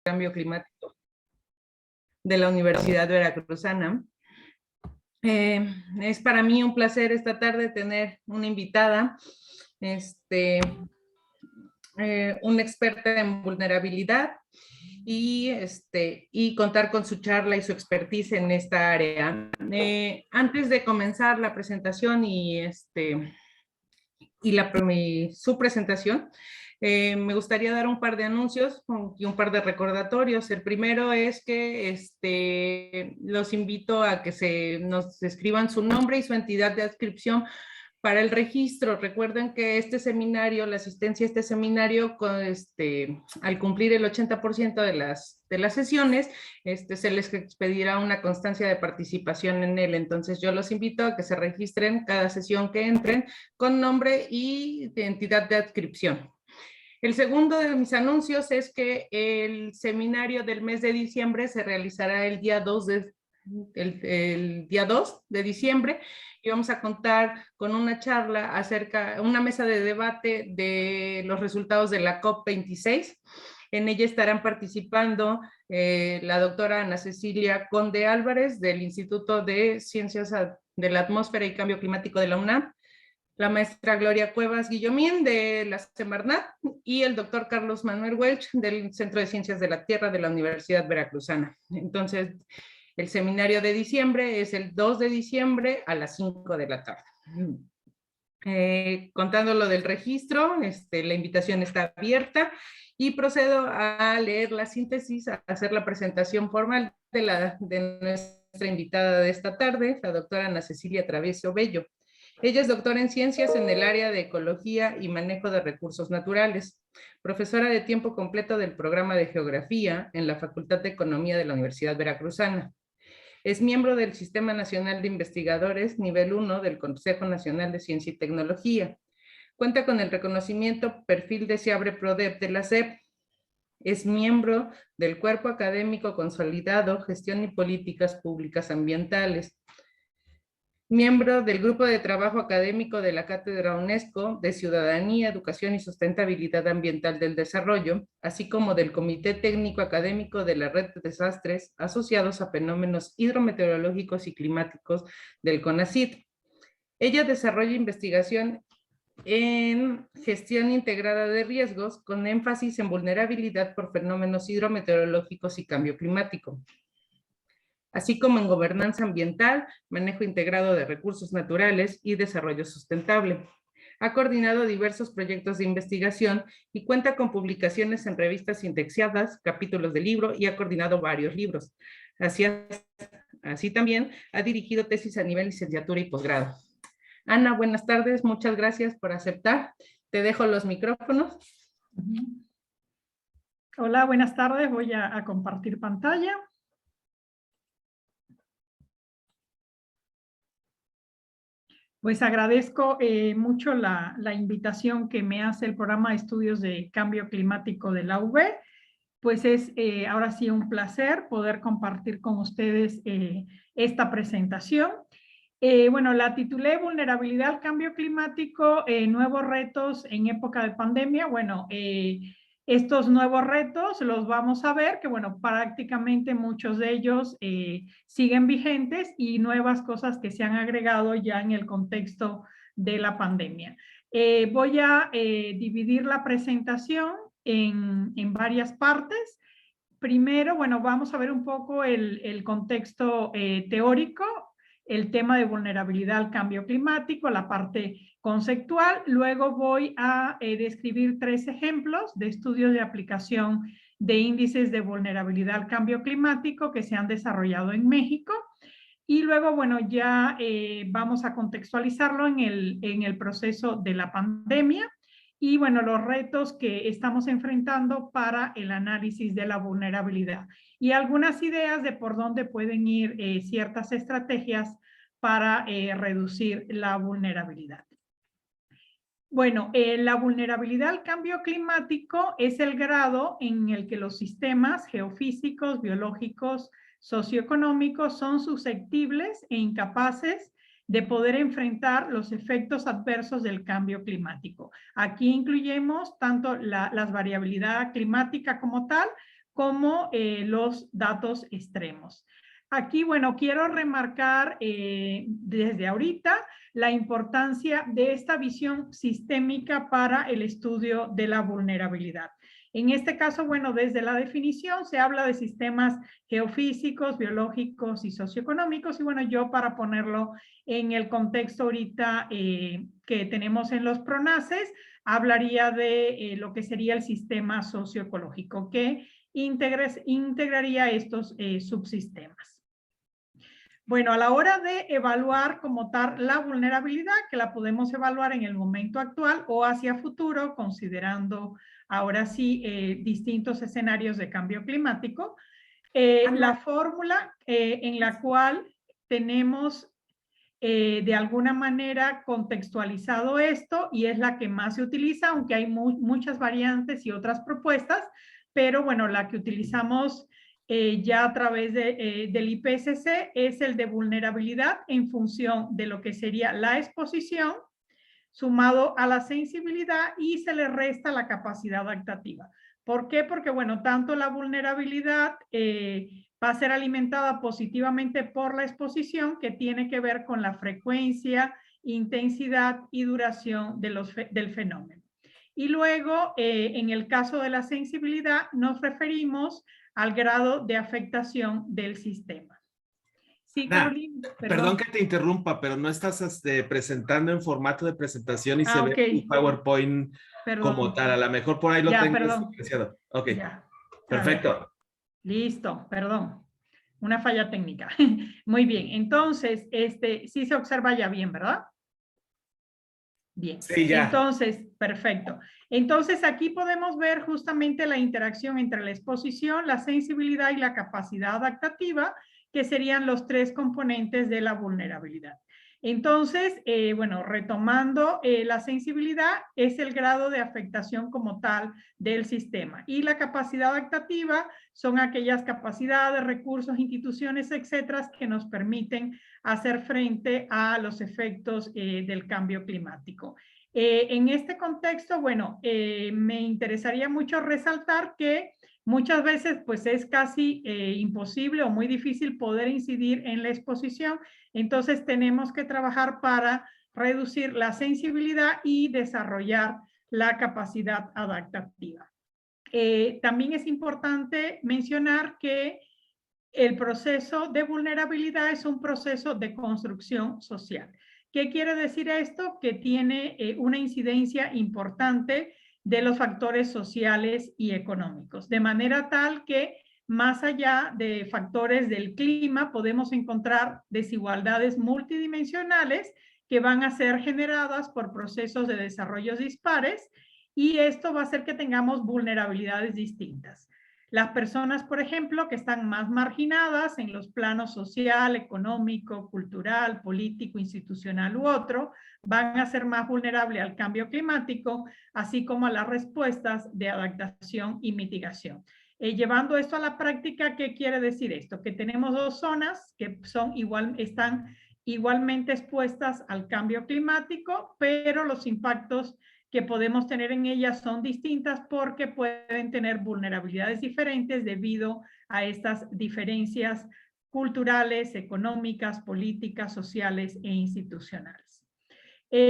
Cambio Climático de la Universidad Veracruzana. Es para mí un placer esta tarde tener una invitada, una experta en vulnerabilidad y contar con su charla y su expertise en esta área. Antes de comenzar la presentación su presentación, me gustaría dar un par de anuncios y un par de recordatorios. El primero es que los invito a que nos escriban su nombre y su entidad de adscripción para el registro. Recuerden que este seminario, la asistencia a este seminario, al cumplir el 80% de las sesiones, se les expedirá una constancia de participación en él. Entonces yo los invito a que se registren cada sesión que entren con nombre y de entidad de adscripción. El segundo de mis anuncios es que el seminario del mes de diciembre se realizará el día 2 de diciembre, y vamos a contar con una charla una mesa de debate de los resultados de la COP26. En ella estarán participando la doctora Ana Cecilia Conde Álvarez del Instituto de Ciencias de la Atmósfera y Cambio Climático de la UNAM, la maestra Gloria Cuevas Guillomín de la Semarnat y el doctor Carlos Manuel Welch del Centro de Ciencias de la Tierra de la Universidad Veracruzana. Entonces, el seminario de diciembre es el 2 de diciembre a las 5 de la tarde. Contando lo del registro, la invitación está abierta y procedo a leer la síntesis, a hacer la presentación formal de nuestra invitada de esta tarde, la doctora Ana Cecilia Travieso Bello. Ella es doctora en ciencias en el área de ecología y manejo de recursos naturales, profesora de tiempo completo del programa de geografía en la Facultad de Economía de la Universidad Veracruzana. Es miembro del Sistema Nacional de Investigadores Nivel 1 del Consejo Nacional de Ciencia y Tecnología. Cuenta con el reconocimiento Perfil Deseable PRODEP de la SEP. Es miembro del Cuerpo Académico Consolidado Gestión y Políticas Públicas Ambientales. Miembro del Grupo de Trabajo Académico de la Cátedra UNESCO de Ciudadanía, Educación y Sustentabilidad Ambiental del Desarrollo, así como del Comité Técnico Académico de la Red de Desastres Asociados a Fenómenos Hidrometeorológicos y Climáticos del CONACYT. Ella desarrolla investigación en gestión integrada de riesgos con énfasis en vulnerabilidad por fenómenos hidrometeorológicos y cambio climático, así como en gobernanza ambiental, manejo integrado de recursos naturales y desarrollo sustentable. Ha coordinado diversos proyectos de investigación y cuenta con publicaciones en revistas indexadas, capítulos de libro, y ha coordinado varios libros. Así también ha dirigido tesis a nivel licenciatura y posgrado. Ana, buenas tardes, muchas gracias por aceptar. Te dejo los micrófonos. Hola, buenas tardes. Voy a compartir pantalla. Pues agradezco mucho la invitación que me hace el programa de estudios de cambio climático de la UV. Pues es ahora sí un placer poder compartir con ustedes esta presentación. Bueno, la titulé Vulnerabilidad al Cambio Climático, nuevos retos en época de pandemia. Bueno, estos nuevos retos los vamos a ver, que bueno, prácticamente muchos de ellos siguen vigentes y nuevas cosas que se han agregado ya en el contexto de la pandemia. Voy a dividir la presentación en varias partes. Primero, bueno, vamos a ver un poco el contexto teórico, el tema de vulnerabilidad al cambio climático, la parte conceptual. Luego voy a describir 3 ejemplos de estudios de aplicación de índices de vulnerabilidad al cambio climático que se han desarrollado en México. Y luego, bueno, ya vamos a contextualizarlo en el proceso de la pandemia y, bueno, los retos que estamos enfrentando para el análisis de la vulnerabilidad y algunas ideas de por dónde pueden ir ciertas estrategias para reducir la vulnerabilidad. Bueno, la vulnerabilidad al cambio climático es el grado en el que los sistemas geofísicos, biológicos, socioeconómicos son susceptibles e incapaces de poder enfrentar los efectos adversos del cambio climático. Aquí incluimos tanto las variabilidad climática como tal, como los datos extremos. Aquí, bueno, quiero remarcar desde ahorita la importancia de esta visión sistémica para el estudio de la vulnerabilidad. En este caso, bueno, desde la definición se habla de sistemas geofísicos, biológicos y socioeconómicos. Y bueno, yo para ponerlo en el contexto ahorita que tenemos en los PRONACES, hablaría de lo que sería el sistema socioecológico, que integraría estos subsistemas. Bueno, a la hora de evaluar como tal la vulnerabilidad, que la podemos evaluar en el momento actual o hacia futuro, considerando ahora sí distintos escenarios de cambio climático, la fórmula en la cual tenemos de alguna manera contextualizado esto, y es la que más se utiliza, aunque hay muchas variantes y otras propuestas, pero bueno, la que utilizamos ya a través del IPCC es el de vulnerabilidad en función de lo que sería la exposición sumado a la sensibilidad, y se le resta la capacidad adaptativa. ¿Por qué? Porque, bueno, tanto la vulnerabilidad va a ser alimentada positivamente por la exposición, que tiene que ver con la frecuencia, intensidad y duración del fenómeno. Y luego, en el caso de la sensibilidad, nos referimos al grado de afectación del sistema. Sí, Carolina. Perdón que te interrumpa, pero no estás presentando en formato de presentación y se ve okay. tu PowerPoint como tal. A lo mejor por ahí lo tengo silenciado. Ok, ya. Perfecto. Listo, perdón. Una falla técnica. Muy bien, entonces, sí se observa ya bien, ¿verdad? Bien, sí, ya. Entonces, perfecto. Entonces, aquí podemos ver justamente la interacción entre la exposición, la sensibilidad y la capacidad adaptativa, que serían los tres componentes de la vulnerabilidad. Entonces, bueno, retomando, la sensibilidad es el grado de afectación como tal del sistema, y la capacidad adaptativa son aquellas capacidades, recursos, instituciones, etcétera, que nos permiten hacer frente a los efectos del cambio climático. En este contexto, bueno, me interesaría mucho resaltar que muchas veces pues es casi imposible o muy difícil poder incidir en la exposición. Entonces tenemos que trabajar para reducir la sensibilidad y desarrollar la capacidad adaptativa. También es importante mencionar que el proceso de vulnerabilidad es un proceso de construcción social. ¿Qué quiere decir esto? Que tiene una incidencia importante de los factores sociales y económicos, de manera tal que más allá de factores del clima podemos encontrar desigualdades multidimensionales que van a ser generadas por procesos de desarrollo dispares, y esto va a hacer que tengamos vulnerabilidades distintas. Las personas, por ejemplo, que están más marginadas en los planos social, económico, cultural, político, institucional u otro, van a ser más vulnerables al cambio climático, así como a las respuestas de adaptación y mitigación. Llevando esto a la práctica, ¿qué quiere decir esto? Que tenemos dos zonas que están igualmente expuestas al cambio climático, pero los impactos que podemos tener en ellas son distintas porque pueden tener vulnerabilidades diferentes debido a estas diferencias culturales, económicas, políticas, sociales e institucionales.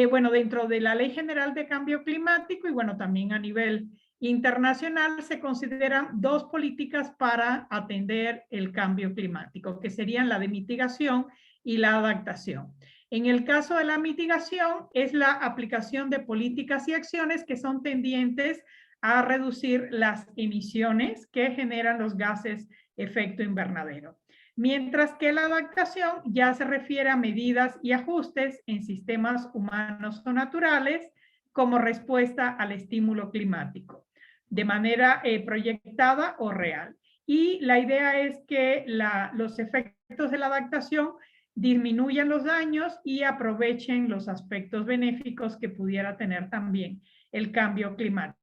Bueno, dentro de la Ley General de Cambio Climático y bueno, también a nivel internacional se consideran dos políticas para atender el cambio climático, que serían la de mitigación y la adaptación. En el caso de la mitigación, es la aplicación de políticas y acciones que son tendientes a reducir las emisiones que generan los gases efecto invernadero. Mientras que la adaptación ya se refiere a medidas y ajustes en sistemas humanos o naturales como respuesta al estímulo climático, de manera proyectada o real. Y la idea es que los efectos de la adaptación disminuyan los daños y aprovechen los aspectos benéficos que pudiera tener también el cambio climático.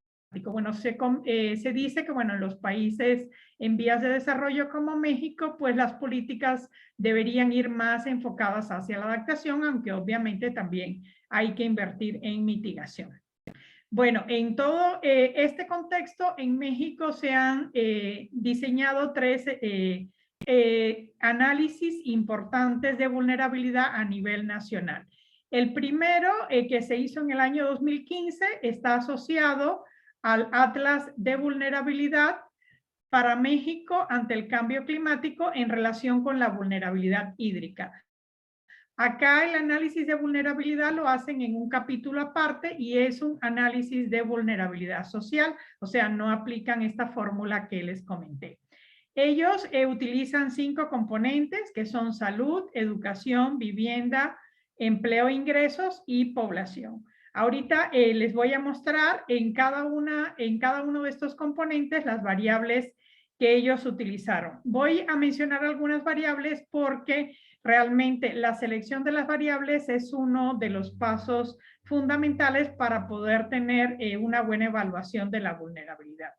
Bueno, se dice que bueno, en los países en vías de desarrollo como México, pues las políticas deberían ir más enfocadas hacia la adaptación, aunque obviamente también hay que invertir en mitigación. Bueno, en todo este contexto, en México se han diseñado 3 análisis importantes de vulnerabilidad a nivel nacional. El primero, que se hizo en el año 2015, está asociado al Atlas de Vulnerabilidad para México ante el cambio climático en relación con la vulnerabilidad hídrica. Acá el análisis de vulnerabilidad lo hacen en un capítulo aparte y es un análisis de vulnerabilidad social, o sea, no aplican esta fórmula que les comenté. Ellos utilizan 5 componentes que son salud, educación, vivienda, empleo, ingresos y población. Ahorita les voy a mostrar en cada uno de estos componentes las variables que ellos utilizaron. Voy a mencionar algunas variables porque realmente la selección de las variables es uno de los pasos fundamentales para poder tener una buena evaluación de la vulnerabilidad.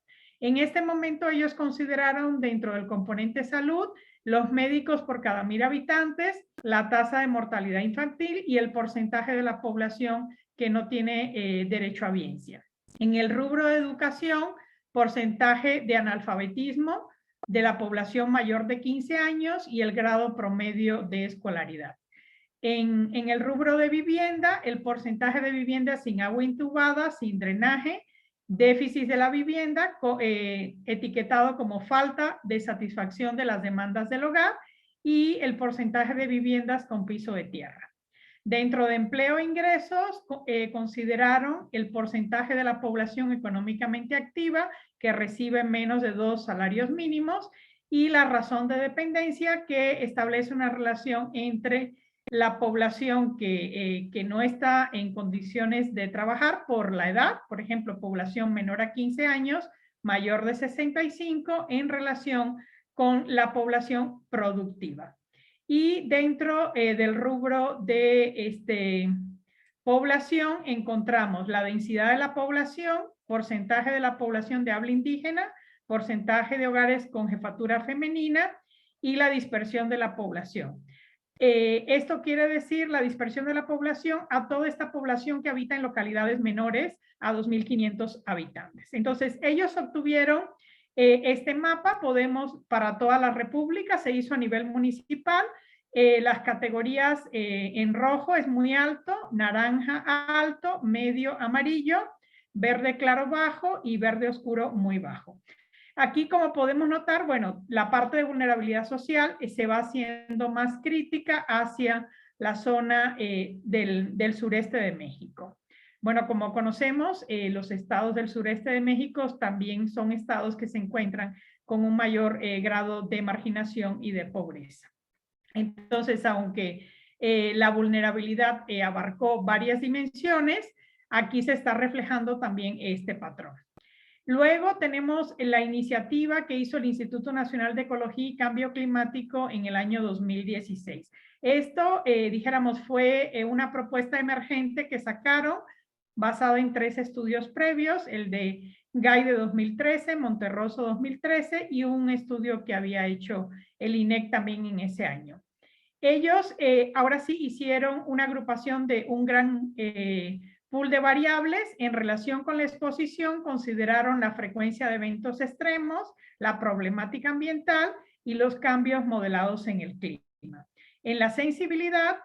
En este momento ellos consideraron dentro del componente salud los médicos por cada 1000 habitantes, la tasa de mortalidad infantil y el porcentaje de la población que no tiene derecho a biencia. En el rubro de educación, porcentaje de analfabetismo de la población mayor de 15 años y el grado promedio de escolaridad. En el rubro de vivienda, el porcentaje de viviendas sin agua intubada, sin drenaje, déficit de la vivienda, etiquetado como falta de satisfacción de las demandas del hogar, y el porcentaje de viviendas con piso de tierra. Dentro de empleo e ingresos, consideraron el porcentaje de la población económicamente activa que recibe menos de 2 salarios mínimos y la razón de dependencia, que establece una relación entre la población que no está en condiciones de trabajar por la edad, por ejemplo, población menor a 15 años, mayor de 65, en relación con la población productiva. Y dentro del rubro de población encontramos la densidad de la población, porcentaje de la población de habla indígena, porcentaje de hogares con jefatura femenina y la dispersión de la población. Esto quiere decir la dispersión de la población a toda esta población que habita en localidades menores a 2.500 habitantes. Entonces, ellos obtuvieron este mapa, para toda la República, se hizo a nivel municipal. Las categorías en rojo es muy alto, naranja alto, medio amarillo, verde claro bajo y verde oscuro muy bajo. Aquí, como podemos notar, bueno, la parte de vulnerabilidad social se va haciendo más crítica hacia la zona del sureste de México. Bueno, como conocemos, los estados del sureste de México también son estados que se encuentran con un mayor grado de marginación y de pobreza. Entonces, aunque la vulnerabilidad abarcó varias dimensiones, aquí se está reflejando también este patrón. Luego tenemos la iniciativa que hizo el Instituto Nacional de Ecología y Cambio Climático en el año 2016. Esto, dijéramos, fue una propuesta emergente que sacaron basada en 3 estudios previos, el de GAI de 2013, Monterroso 2013 y un estudio que había hecho el INEC también en ese año. Ellos ahora sí hicieron una agrupación de un gran pool de variables. En relación con la exposición, consideraron la frecuencia de eventos extremos, la problemática ambiental y los cambios modelados en el clima. En la sensibilidad,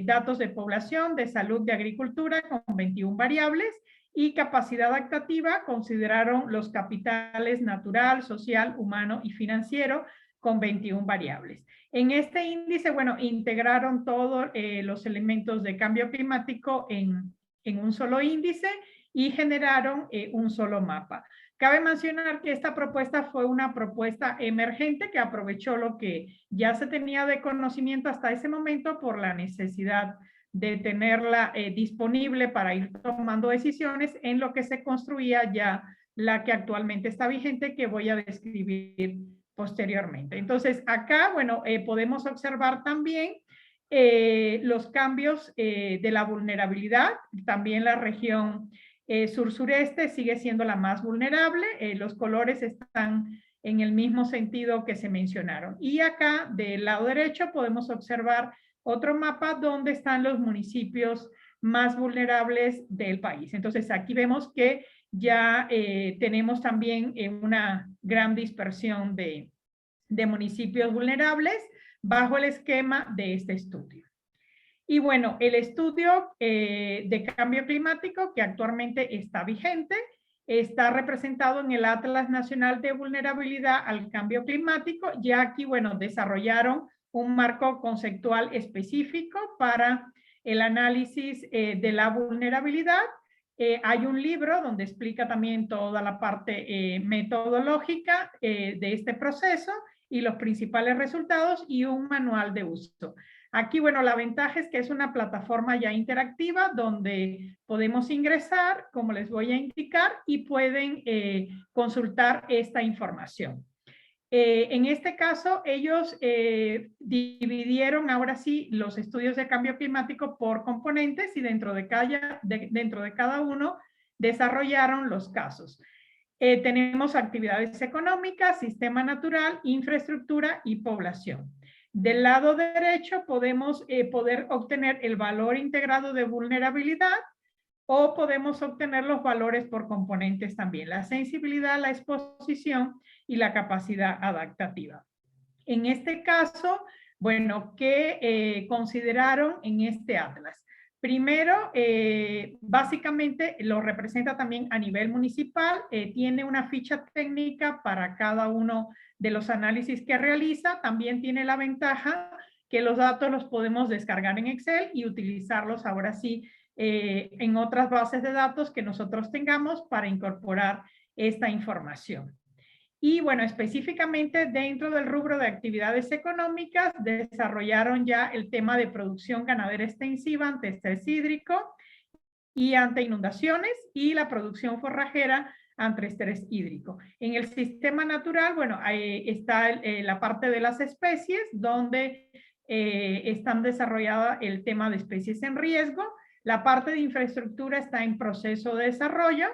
datos de población, de salud, de agricultura con 21 variables, y capacidad adaptativa, consideraron los capitales natural, social, humano y financiero con 21 variables. En este índice, bueno, integraron todos los elementos de cambio climático en un solo índice y generaron un solo mapa. Cabe mencionar que esta propuesta fue una propuesta emergente que aprovechó lo que ya se tenía de conocimiento hasta ese momento por la necesidad de tenerla disponible para ir tomando decisiones en lo que se construía ya la que actualmente está vigente, que voy a describir posteriormente. Entonces, acá, bueno, podemos observar también los cambios de la vulnerabilidad. También la región sur-sureste sigue siendo la más vulnerable. Los colores están en el mismo sentido que se mencionaron. Y acá, del lado derecho, podemos observar otro mapa donde están los municipios más vulnerables del país. Entonces, aquí vemos que ya tenemos también una gran dispersión de municipios vulnerables bajo el esquema de este estudio. Y bueno, el estudio de cambio climático que actualmente está vigente está representado en el Atlas Nacional de Vulnerabilidad al Cambio Climático. Ya aquí, bueno, desarrollaron un marco conceptual específico para el análisis de la vulnerabilidad. Hay un libro donde explica también toda la parte metodológica de este proceso y los principales resultados y un manual de uso. Aquí, bueno, la ventaja es que es una plataforma ya interactiva donde podemos ingresar, como les voy a indicar, y pueden consultar esta información. En este caso, ellos dividieron ahora sí los estudios de cambio climático por componentes y dentro de cada uno desarrollaron los casos. Tenemos actividades económicas, sistema natural, infraestructura y población. Del lado derecho podemos poder obtener el valor integrado de vulnerabilidad o podemos obtener los valores por componentes también, la sensibilidad, la exposición y la capacidad adaptativa. En este caso, bueno, ¿qué consideraron en este atlas? Primero, básicamente lo representa también a nivel municipal, tiene una ficha técnica para cada uno de los análisis que realiza, también tiene la ventaja que los datos los podemos descargar en Excel y utilizarlos ahora sí en otras bases de datos que nosotros tengamos para incorporar esta información. Y bueno, específicamente dentro del rubro de actividades económicas, desarrollaron ya el tema de producción ganadera extensiva ante estrés hídrico y ante inundaciones y la producción forrajera ante estrés hídrico. En el sistema natural, bueno, ahí está la parte de las especies, donde están desarrollada el tema de especies en riesgo. La parte de infraestructura está en proceso de desarrollo.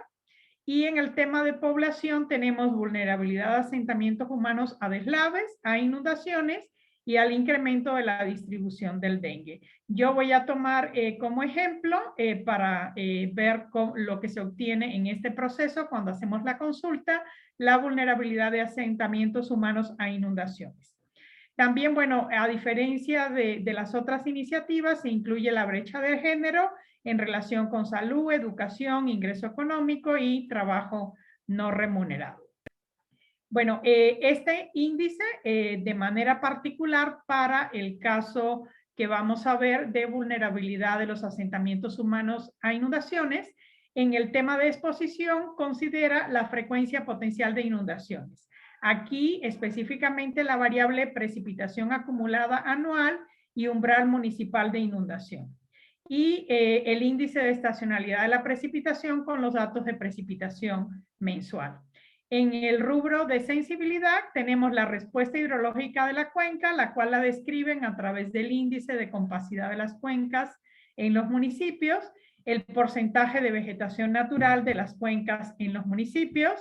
Y en el tema de población tenemos vulnerabilidad a asentamientos humanos a deslaves, a inundaciones y al incremento de la distribución del dengue. Yo voy a tomar como ejemplo para ver lo que se obtiene en este proceso cuando hacemos la consulta, la vulnerabilidad de asentamientos humanos a inundaciones. También, bueno, a diferencia de las otras iniciativas, se incluye la brecha de género en relación con salud, educación, ingreso económico y trabajo no remunerado. Bueno, este índice de manera particular para el caso que vamos a ver de vulnerabilidad de los asentamientos humanos a inundaciones, en el tema de exposición considera la frecuencia potencial de inundaciones. Aquí específicamente la variable precipitación acumulada anual y umbral municipal de inundación. Y el índice de estacionalidad de la precipitación con los datos de precipitación mensual. En el rubro de sensibilidad tenemos la respuesta hidrológica de la cuenca, la cual la describen a través del índice de compacidad de las cuencas en los municipios, el porcentaje de vegetación natural de las cuencas en los municipios,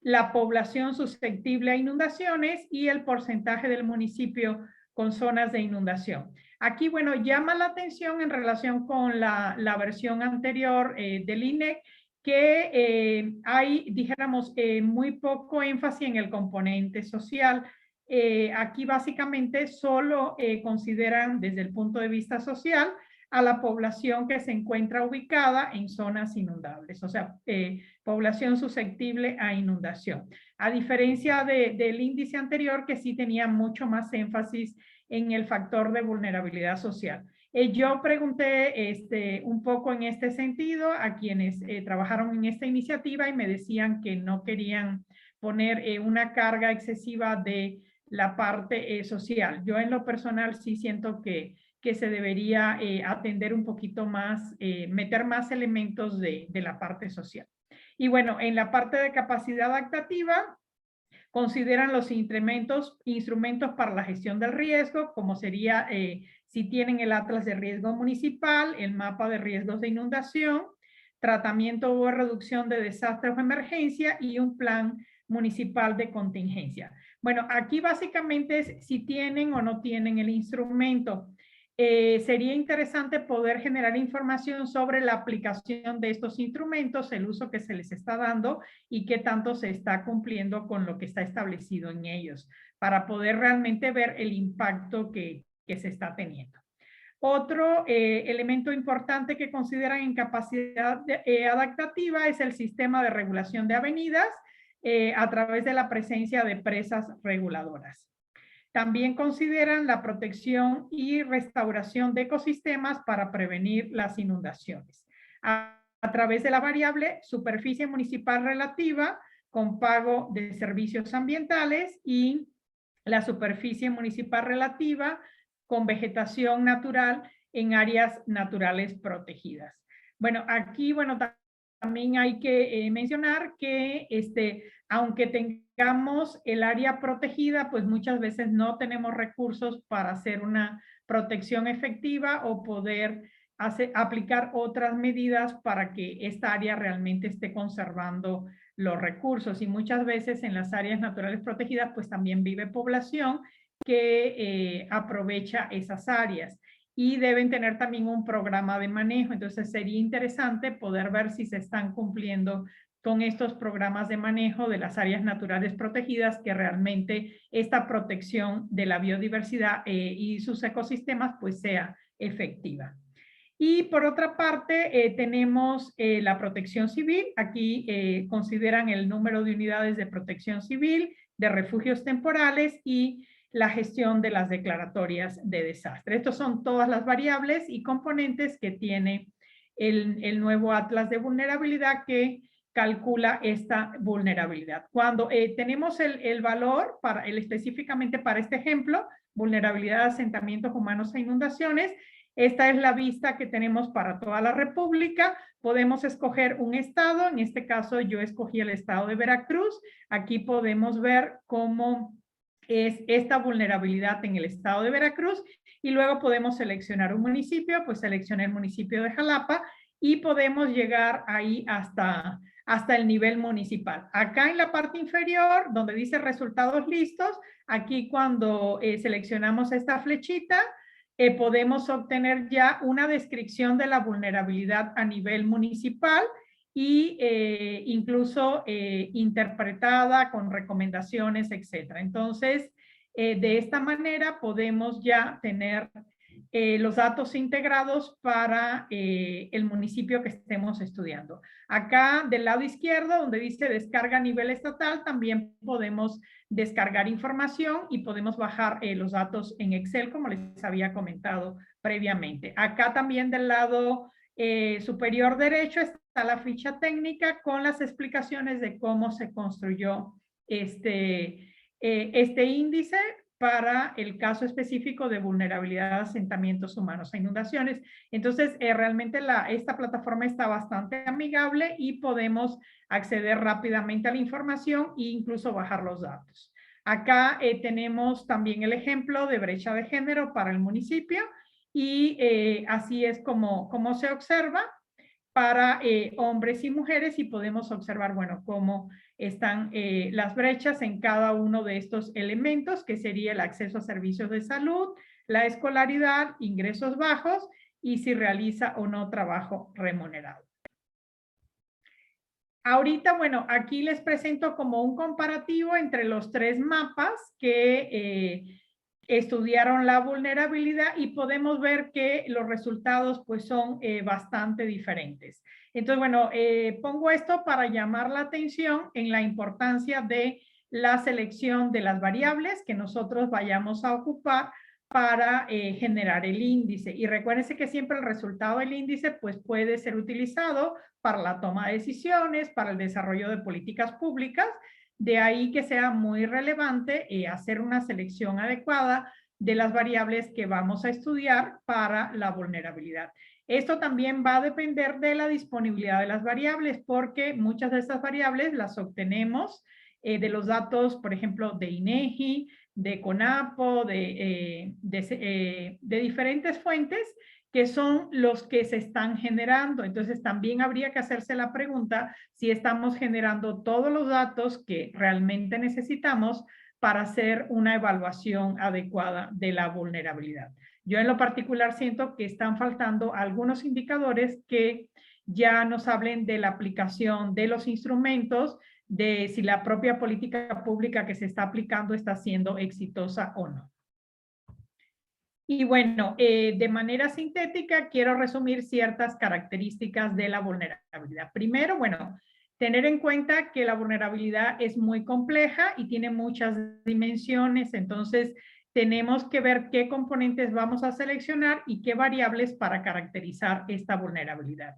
la población susceptible a inundaciones y el porcentaje del municipio con zonas de inundación. Aquí, bueno, llama la atención en relación con la versión anterior del INEC que hay, dijéramos, muy poco énfasis en el componente social. Aquí básicamente solo consideran desde el punto de vista social a la población que se encuentra ubicada en zonas inundables, o sea, población susceptible a inundación. A diferencia del índice anterior que sí tenía mucho más énfasis en el factor de vulnerabilidad social. Yo pregunté un poco en este sentido a quienes trabajaron en esta iniciativa y me decían que no querían poner una carga excesiva de la parte social. Yo en lo personal sí siento que se debería atender un poquito más, meter más elementos de la parte social. Y bueno, en la parte de capacidad adaptativa, consideran los instrumentos para la gestión del riesgo, como sería si tienen el atlas de riesgo municipal, el mapa de riesgos de inundación, tratamiento o reducción de desastres o emergencia y un plan municipal de contingencia. Bueno, aquí básicamente es si tienen o no tienen el instrumento. sería interesante poder generar información sobre la aplicación de estos instrumentos, el uso que se les está dando y qué tanto se está cumpliendo con lo que está establecido en ellos, para poder realmente ver el impacto que se está teniendo. Otro elemento importante que consideran en capacidad adaptativa es el sistema de regulación de avenidas a través de la presencia de presas reguladoras. También consideran la protección y restauración de ecosistemas para prevenir las inundaciones. A través de la variable superficie municipal relativa con pago de servicios ambientales y la superficie municipal relativa con vegetación natural en áreas naturales protegidas. Bueno, aquí, bueno, también hay que mencionar que aunque tengamos el área protegida, pues muchas veces no tenemos recursos para hacer una protección efectiva o poder aplicar otras medidas para que esta área realmente esté conservando los recursos. Y muchas veces en las áreas naturales protegidas, pues también vive población que aprovecha esas áreas y deben tener también un programa de manejo. Entonces sería interesante poder ver si se están cumpliendo con estos programas de manejo de las áreas naturales protegidas, que realmente esta protección de la biodiversidad y sus ecosistemas pues sea efectiva. Y por otra parte, tenemos la protección civil. Aquí consideran el número de unidades de protección civil, de refugios temporales y la gestión de las declaratorias de desastre. Estas son todas las variables y componentes que tiene el nuevo Atlas de Vulnerabilidad que calcula esta vulnerabilidad. Cuando tenemos el valor específicamente para este ejemplo, vulnerabilidad de asentamientos humanos e inundaciones, esta es la vista que tenemos para toda la República. Podemos escoger un estado, en este caso yo escogí el estado de Veracruz. Aquí podemos ver cómo es esta vulnerabilidad en el estado de Veracruz y luego podemos seleccionar un municipio, pues seleccioné el municipio de Jalapa y podemos llegar ahí hasta el nivel municipal. Acá en la parte inferior, donde dice resultados listos, aquí cuando seleccionamos esta flechita, podemos obtener ya una descripción de la vulnerabilidad a nivel municipal y incluso interpretada con recomendaciones, etcétera. Entonces, de esta manera podemos ya tener los datos integrados para el municipio que estemos estudiando. Acá del lado izquierdo, donde dice descarga a nivel estatal, también podemos descargar información y podemos bajar los datos en Excel, como les había comentado previamente. Acá también del lado superior derecho está la ficha técnica con las explicaciones de cómo se construyó este índice para el caso específico de vulnerabilidad a asentamientos humanos e inundaciones. Entonces, realmente esta plataforma está bastante amigable y podemos acceder rápidamente a la información e incluso bajar los datos. Acá tenemos también el ejemplo de brecha de género para el municipio y así es como se observa para hombres y mujeres y podemos observar, bueno, cómo están las brechas en cada uno de estos elementos, que sería el acceso a servicios de salud, la escolaridad, ingresos bajos y si realiza o no trabajo remunerado. Ahorita, bueno, aquí les presento como un comparativo entre los tres mapas que estudiaron la vulnerabilidad y podemos ver que los resultados pues son bastante diferentes. Entonces, bueno, pongo esto para llamar la atención en la importancia de la selección de las variables que nosotros vayamos a ocupar para generar el índice. Y recuérdense que siempre el resultado del índice pues puede ser utilizado para la toma de decisiones, para el desarrollo de políticas públicas. De ahí que sea muy relevante hacer una selección adecuada de las variables que vamos a estudiar para la vulnerabilidad. Esto también va a depender de la disponibilidad de las variables, porque muchas de estas variables las obtenemos de los datos, por ejemplo, de INEGI, de CONAPO, de diferentes fuentes que son los que se están generando. Entonces también habría que hacerse la pregunta si estamos generando todos los datos que realmente necesitamos para hacer una evaluación adecuada de la vulnerabilidad. Yo en lo particular siento que están faltando algunos indicadores que ya nos hablen de la aplicación de los instrumentos, de si la propia política pública que se está aplicando está siendo exitosa o no. Y bueno, de manera sintética, quiero resumir ciertas características de la vulnerabilidad. Primero, bueno, tener en cuenta que la vulnerabilidad es muy compleja y tiene muchas dimensiones, entonces tenemos que ver qué componentes vamos a seleccionar y qué variables para caracterizar esta vulnerabilidad.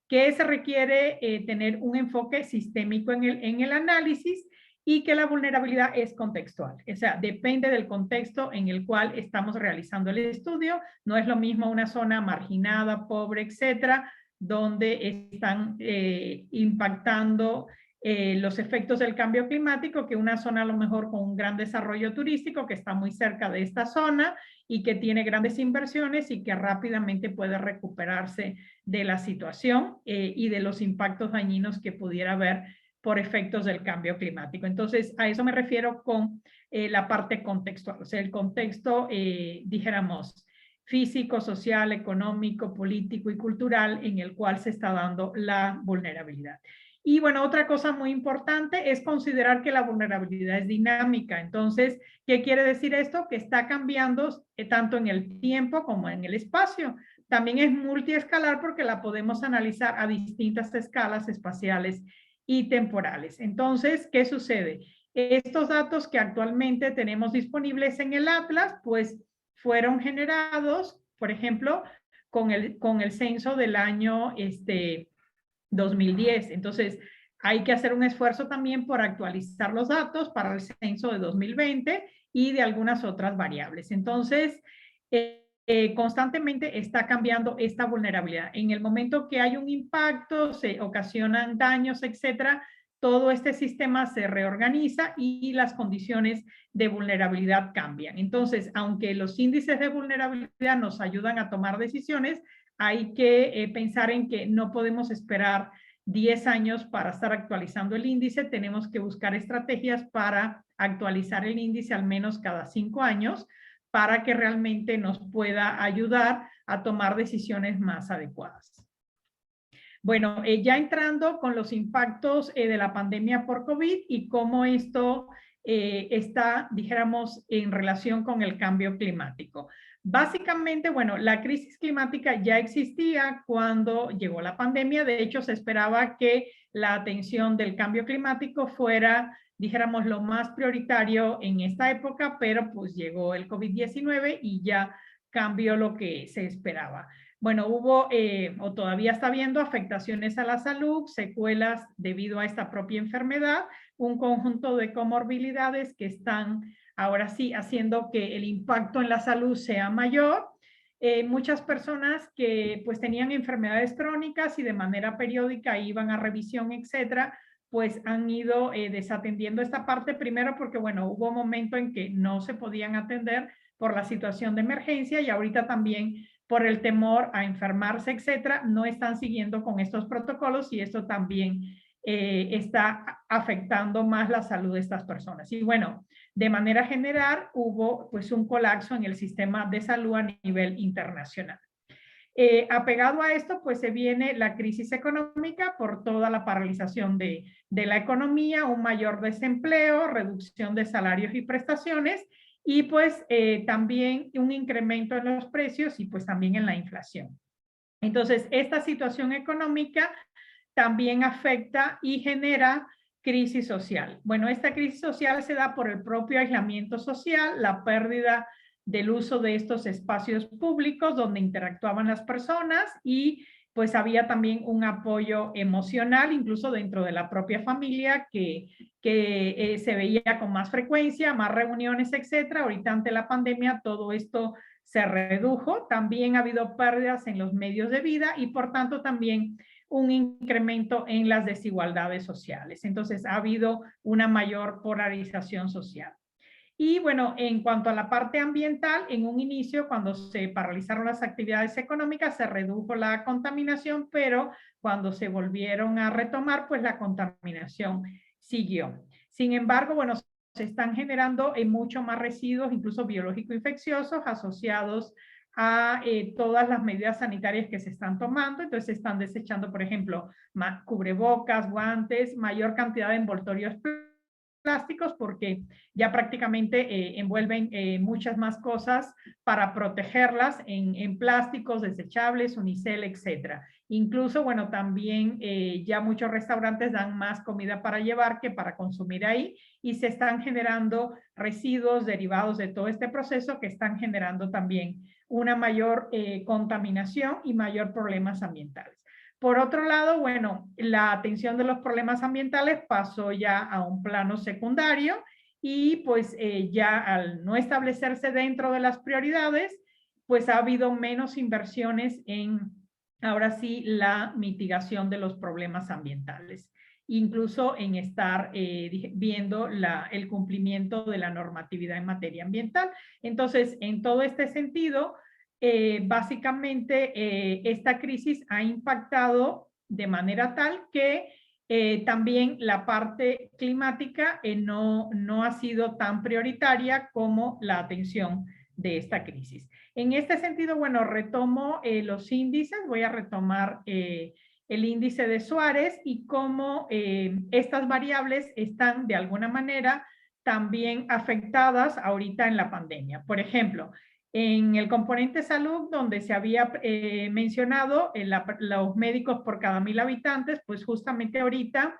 Que se requiere tener un enfoque sistémico en el análisis y que la vulnerabilidad es contextual. O sea, depende del contexto en el cual estamos realizando el estudio. No es lo mismo una zona marginada, pobre, etcétera, donde están impactando los efectos del cambio climático, que una zona a lo mejor con un gran desarrollo turístico que está muy cerca de esta zona y que tiene grandes inversiones y que rápidamente puede recuperarse de la situación y de los impactos dañinos que pudiera haber por efectos del cambio climático. Entonces, a eso me refiero con la parte contextual, o sea, el contexto, dijéramos, físico, social, económico, político y cultural en el cual se está dando la vulnerabilidad. Y bueno, otra cosa muy importante es considerar que la vulnerabilidad es dinámica. Entonces, ¿qué quiere decir esto? Que está cambiando tanto en el tiempo como en el espacio. También es multiescalar porque la podemos analizar a distintas escalas espaciales y temporales. Entonces, ¿qué sucede? Estos datos que actualmente tenemos disponibles en el Atlas, pues fueron generados, por ejemplo, con el censo del año 2010. Entonces, hay que hacer un esfuerzo también por actualizar los datos para el censo de 2020 y de algunas otras variables. Entonces, constantemente está cambiando esta vulnerabilidad. En el momento que hay un impacto, se ocasionan daños, etcétera, todo este sistema se reorganiza y las condiciones de vulnerabilidad cambian. Entonces, aunque los índices de vulnerabilidad nos ayudan a tomar decisiones, hay que pensar en que no podemos esperar 10 años para estar actualizando el índice, tenemos que buscar estrategias para actualizar el índice al menos cada 5 años para que realmente nos pueda ayudar a tomar decisiones más adecuadas. Bueno, ya entrando con los impactos de la pandemia por COVID y cómo esto está, dijéramos, en relación con el cambio climático. Básicamente, bueno, la crisis climática ya existía cuando llegó la pandemia. De hecho, se esperaba que la atención del cambio climático fuera, dijéramos, lo más prioritario en esta época, pero pues llegó el COVID-19 y ya cambió lo que se esperaba. Bueno, hubo o todavía está habiendo afectaciones a la salud, secuelas debido a esta propia enfermedad, un conjunto de comorbilidades que están ahora sí haciendo que el impacto en la salud sea mayor. Muchas personas que pues tenían enfermedades crónicas y de manera periódica iban a revisión, etcétera, pues han ido desatendiendo esta parte, primero porque, bueno, hubo un momento en que no se podían atender por la situación de emergencia y ahorita también por el temor a enfermarse, etcétera, no están siguiendo con estos protocolos y esto también está afectando más la salud de estas personas. Y bueno, de manera general hubo pues un colapso en el sistema de salud a nivel internacional. Apegado a esto, pues se viene la crisis económica por toda la paralización de la economía, un mayor desempleo, reducción de salarios y prestaciones, y pues también un incremento en los precios y pues también en la inflación. Entonces, esta situación económica también afecta y genera crisis social. Bueno, esta crisis social se da por el propio aislamiento social, la pérdida del uso de estos espacios públicos donde interactuaban las personas y pues había también un apoyo emocional, incluso dentro de la propia familia, que se veía con más frecuencia, más reuniones, etcétera. Ahorita ante la pandemia todo esto se redujo. También ha habido pérdidas en los medios de vida y por tanto también un incremento en las desigualdades sociales. Entonces ha habido una mayor polarización social. Y bueno, en cuanto a la parte ambiental, en un inicio, cuando se paralizaron las actividades económicas, se redujo la contaminación, pero cuando se volvieron a retomar, pues la contaminación siguió. Sin embargo, bueno, se están generando mucho más residuos, incluso biológico-infecciosos, asociados a todas las medidas sanitarias que se están tomando. Entonces se están desechando, por ejemplo, cubrebocas, guantes, mayor cantidad de envoltorios plásticos, porque ya prácticamente envuelven muchas más cosas para protegerlas en plásticos desechables, unicel, etcétera. Incluso, bueno, también ya muchos restaurantes dan más comida para llevar que para consumir ahí, y se están generando residuos derivados de todo este proceso que están generando también una mayor contaminación y mayor problemas ambientales. Por otro lado, bueno, la atención de los problemas ambientales pasó ya a un plano secundario, y pues ya al no establecerse dentro de las prioridades, pues ha habido menos inversiones en, ahora sí, la mitigación de los problemas ambientales, incluso en estar viendo el cumplimiento de la normatividad en materia ambiental. Entonces, en todo este sentido, básicamente esta crisis ha impactado de manera tal que también la parte climática no ha sido tan prioritaria como la atención de esta crisis. En este sentido, bueno, retomo los índices, voy a retomar el índice de Suárez y cómo estas variables están de alguna manera también afectadas ahorita en la pandemia. Por ejemplo, en el componente salud, donde se había mencionado los médicos por cada 1,000 habitantes, pues justamente ahorita,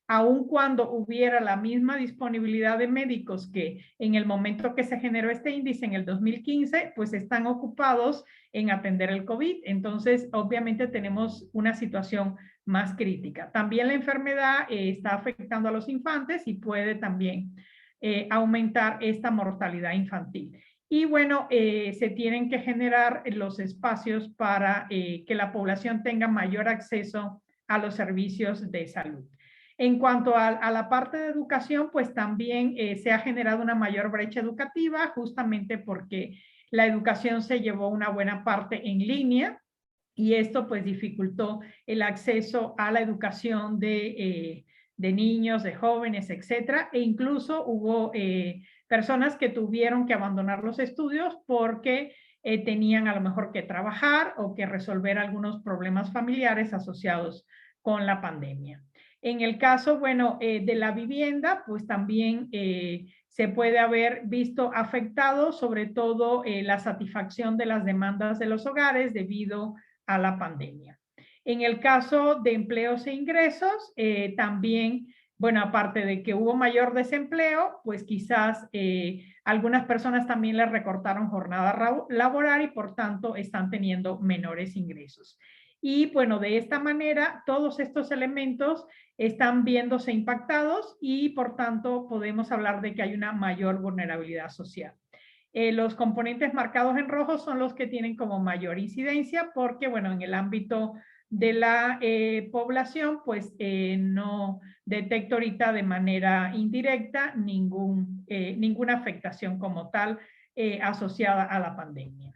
aun cuando hubiera la misma disponibilidad de médicos que en el momento que se generó este índice en el 2015, pues están ocupados en atender el COVID. Entonces, obviamente tenemos una situación más crítica. También la enfermedad está afectando a los infantes y puede también aumentar esta mortalidad infantil. Y bueno, se tienen que generar los espacios para que la población tenga mayor acceso a los servicios de salud. En cuanto a la parte de educación, pues también se ha generado una mayor brecha educativa, justamente porque la educación se llevó una buena parte en línea, y esto pues dificultó el acceso a la educación de niños, de jóvenes, etcétera, e incluso hubo personas que tuvieron que abandonar los estudios porque tenían a lo mejor que trabajar o que resolver algunos problemas familiares asociados con la pandemia. En el caso, bueno, de la vivienda, pues también se puede haber visto afectado sobre todo la satisfacción de las demandas de los hogares debido a la pandemia. En el caso de empleos e ingresos, también, bueno, aparte de que hubo mayor desempleo, pues quizás algunas personas también les recortaron jornada laboral y por tanto están teniendo menores ingresos. Y bueno, de esta manera, todos estos elementos están viéndose impactados y por tanto podemos hablar de que hay una mayor vulnerabilidad social. Los componentes marcados en rojo son los que tienen como mayor incidencia porque, bueno, en el ámbito de la población, pues no detecto ahorita de manera indirecta ninguna afectación como tal asociada a la pandemia.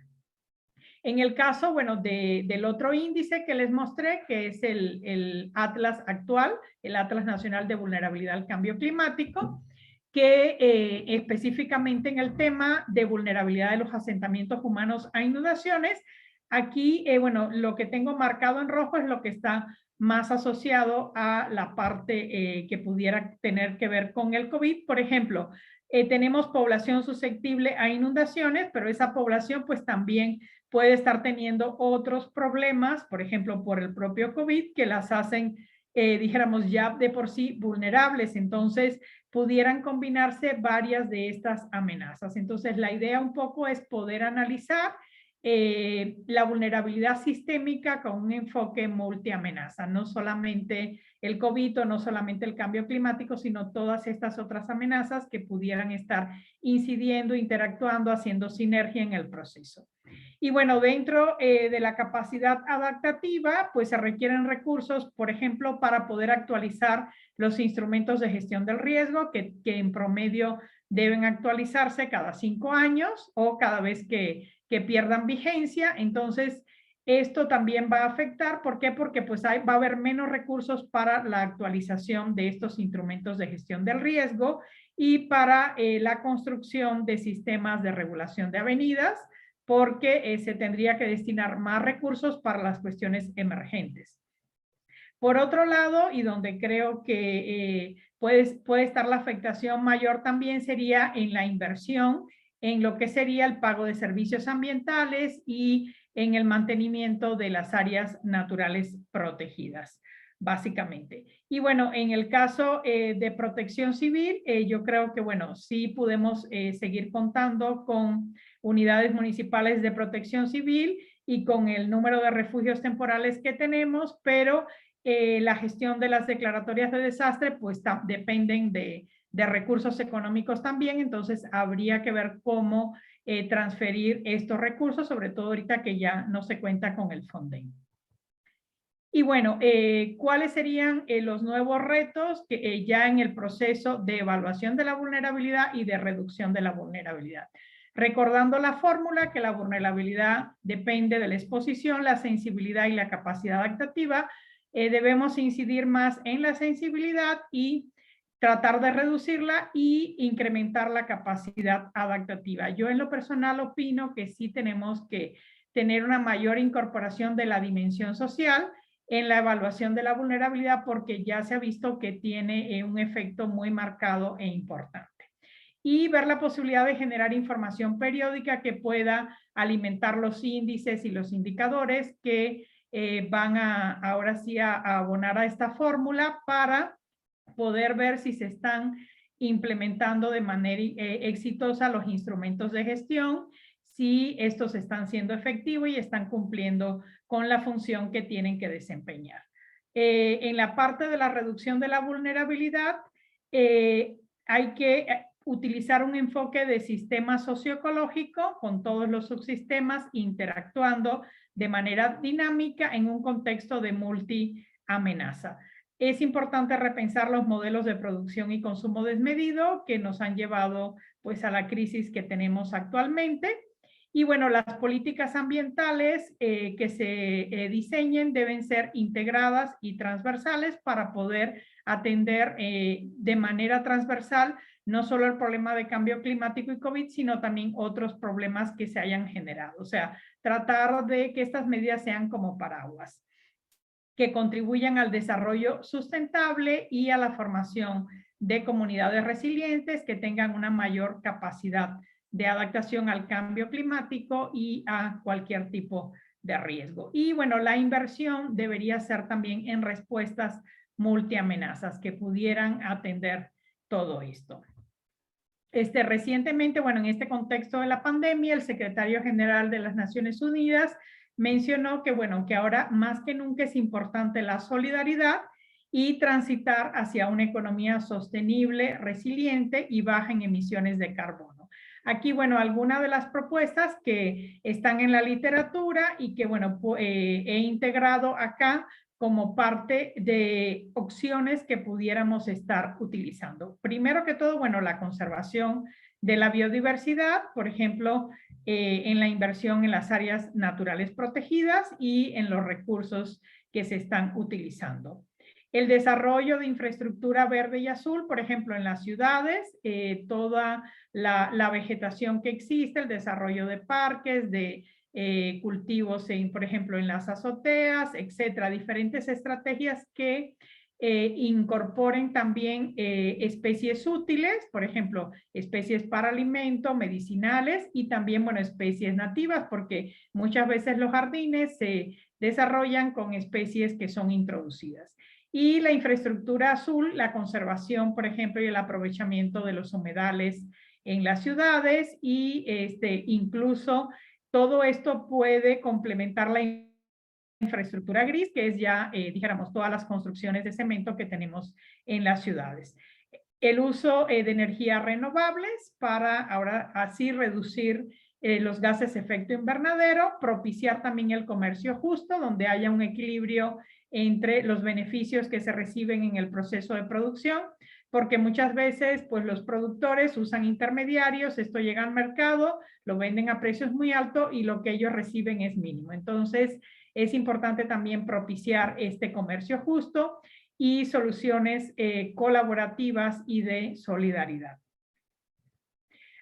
En el caso, bueno, del otro índice que les mostré, que es el Atlas actual, el Atlas Nacional de Vulnerabilidad al Cambio Climático, que específicamente en el tema de vulnerabilidad de los asentamientos humanos a inundaciones, aquí, bueno, lo que tengo marcado en rojo es lo que está más asociado a la parte que pudiera tener que ver con el COVID. Por ejemplo, tenemos población susceptible a inundaciones, pero esa población pues también puede estar teniendo otros problemas, por ejemplo, por el propio COVID, que las hacen, dijéramos, ya de por sí vulnerables. Entonces, pudieran combinarse varias de estas amenazas. Entonces, la idea un poco es poder analizar la vulnerabilidad sistémica con un enfoque multiamenaza, no solamente el COVID o no solamente el cambio climático, sino todas estas otras amenazas que pudieran estar incidiendo, interactuando, haciendo sinergia en el proceso. Y bueno, dentro de la capacidad adaptativa, pues se requieren recursos, por ejemplo, para poder actualizar los instrumentos de gestión del riesgo, que en promedio deben actualizarse cada 5 años o cada vez que pierdan vigencia. Entonces, esto también va a afectar. ¿Por qué? Porque pues va a haber menos recursos para la actualización de estos instrumentos de gestión del riesgo y para la construcción de sistemas de regulación de avenidas, porque se tendría que destinar más recursos para las cuestiones emergentes. Por otro lado, y donde creo que puede estar la afectación mayor también sería en la inversión, en lo que sería el pago de servicios ambientales y en el mantenimiento de las áreas naturales protegidas, básicamente. Y bueno, en el caso de protección civil, yo creo que, bueno, sí podemos seguir contando con unidades municipales de protección civil y con el número de refugios temporales que tenemos, pero la gestión de las declaratorias de desastre pues dependen de recursos económicos también, entonces habría que ver cómo transferir estos recursos, sobre todo ahorita que ya no se cuenta con el Fonden. Y bueno, ¿cuáles serían los nuevos retos que ya en el proceso de evaluación de la vulnerabilidad y de reducción de la vulnerabilidad? Recordando la fórmula que la vulnerabilidad depende de la exposición, la sensibilidad y la capacidad adaptativa, debemos incidir más en la sensibilidad y tratar de reducirla y incrementar la capacidad adaptativa. Yo en lo personal opino que sí tenemos que tener una mayor incorporación de la dimensión social en la evaluación de la vulnerabilidad porque ya se ha visto que tiene un efecto muy marcado e importante. Y ver la posibilidad de generar información periódica que pueda alimentar los índices y los indicadores que van ahora sí a abonar a esta fórmula para poder ver si se están implementando de manera exitosa los instrumentos de gestión, si estos están siendo efectivos y están cumpliendo con la función que tienen que desempeñar. En la parte de la reducción de la vulnerabilidad, hay que utilizar un enfoque de sistema socioecológico con todos los subsistemas interactuando de manera dinámica en un contexto de multi-amenaza. Es importante repensar los modelos de producción y consumo desmedido que nos han llevado pues a la crisis que tenemos actualmente. Y bueno, las políticas ambientales que se diseñen deben ser integradas y transversales para poder atender de manera transversal no solo el problema de cambio climático y COVID, sino también otros problemas que se hayan generado. O sea, tratar de que estas medidas sean como paraguas, que contribuyan al desarrollo sustentable y a la formación de comunidades resilientes que tengan una mayor capacidad de adaptación al cambio climático y a cualquier tipo de riesgo. Y bueno, la inversión debería ser también en respuestas multiamenazas que pudieran atender todo esto. Recientemente, bueno, en este contexto de la pandemia, el secretario general de las Naciones Unidas mencionó que, bueno, que ahora más que nunca es importante la solidaridad y transitar hacia una economía sostenible, resiliente y baja en emisiones de carbono. Aquí, bueno, algunas de las propuestas que están en la literatura y que, bueno, he integrado acá como parte de opciones que pudiéramos estar utilizando. Primero que todo, bueno, la conservación de la biodiversidad, por ejemplo, en la inversión en las áreas naturales protegidas y en los recursos que se están utilizando. El desarrollo de infraestructura verde y azul, por ejemplo, en las ciudades, toda la vegetación que existe, el desarrollo de parques, de cultivos, por ejemplo, en las azoteas, etcétera, diferentes estrategias que incorporen también especies útiles, por ejemplo, especies para alimento, medicinales y también, bueno, especies nativas, porque muchas veces los jardines se desarrollan con especies que son introducidas. Y la infraestructura azul, la conservación, por ejemplo, y el aprovechamiento de los humedales en las ciudades y incluso todo esto puede complementar la infraestructura gris, que es ya, dijéramos, todas las construcciones de cemento que tenemos en las ciudades. El uso de energías renovables para ahora así reducir los gases de efecto invernadero, propiciar también el comercio justo, donde haya un equilibrio entre los beneficios que se reciben en el proceso de producción, porque muchas veces pues los productores usan intermediarios, esto llega al mercado, lo venden a precios muy altos y lo que ellos reciben es mínimo. Entonces es importante también propiciar este comercio justo y soluciones colaborativas y de solidaridad.